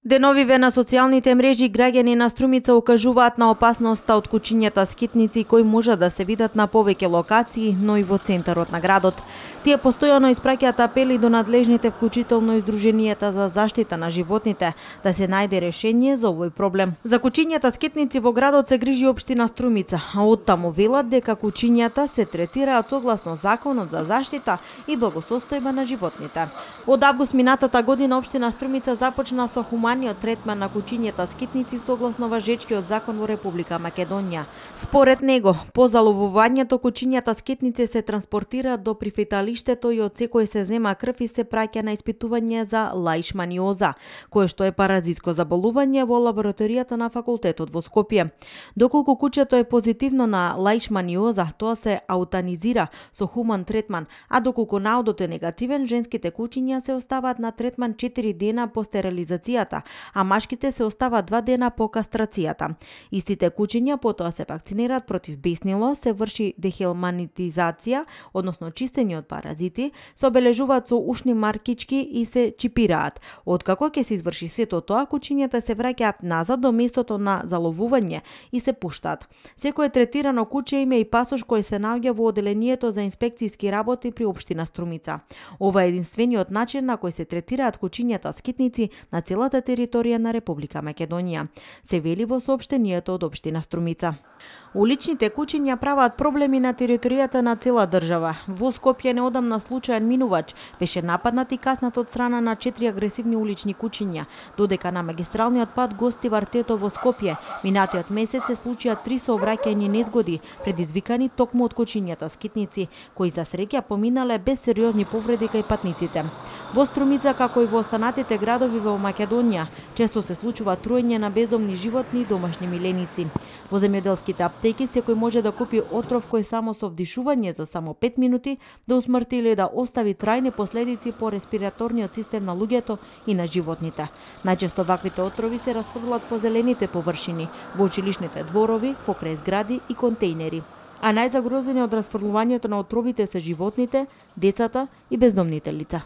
Деновиве на социјалните мрежи граѓани на Струмица укажуваат на опасноста од кучињата скитници кои можат да се видат на повеќе локации, но и во центарот на градот. Тие постојано испраќаат апели до надлежните, вклучително и Сдруженијата за заштита на животните, да се најде решение за овој проблем. За кучињата скитници во градот се грижи општина Струмица, а оттаму велат дека кучињата се третираат согласно Законот за заштита и благосостојба на животните. Од август минатата година општина Струмица започна со хуманиот третман на кучињата скитници согласно важечкиот закон во Република Македонија. Според него, по заловувањето кучињата скитници се транспортираат до прифеталиштето и од секој се зема крв и се праќа на испитување за лаишманиоза, кое што е паразитско заболување во лабораторијата на факултетот во Скопје. Доколку кучето е позитивно на лаишманиоза, тоа се аутанизира со хуман третман, а доколку наудот е негативен, женските кучиња се оставаат на третман 4 дена по стерилизацијата, а машките се оставаат 2 дена по кастрацијата. Истите кучиња потоа се вакцинираат против беснило, се врши дехелманитизација, односно чистење од паразити, се обележуваат со ушни маркички и се чипираат. Откако ќе се изврши сето тоа, кучињата се враќаат назад до местото на заловување и се пуштаат. Секое третирано куче има и пасош кој се наоѓа во оделението за инспекцијски работи при општина Струмица. Ова е единствениот начин на кој се третираат кучињата скитници на целата територија на Република Македонија, се вели во соопштението од општина Струмица. Уличните кучиња прават проблеми на територијата на цела држава. Во Скопје неодамна случаен минувач беше нападнат и каснат од страна на 4 агресивни улични кучиња, додека на магистралниот пат Гостивар – Тетово – Скопје минатиот месец се случија 3 сообраќајни незгоди, предизвикани токму од кучињата скитници, кои за среќа поминале без сериозни повреди кај патниците. Во Струмица, како и во останатите градови во Македонија, често се случува труење на бездомни животни и домашни миленици. Во земјоделските аптеки секој може да купи отров кој само со вдишување за само 5 минути да усмрти или да остави трајни последици по респираторниот систем на луѓето и на животните. Најчесто ваквите отрови се расфрлат по зелените површини, во училишните дворови, покрај згради и контејнери. А најзагрозени од расфрлувањето на отровите се животните, децата и бездомните лица.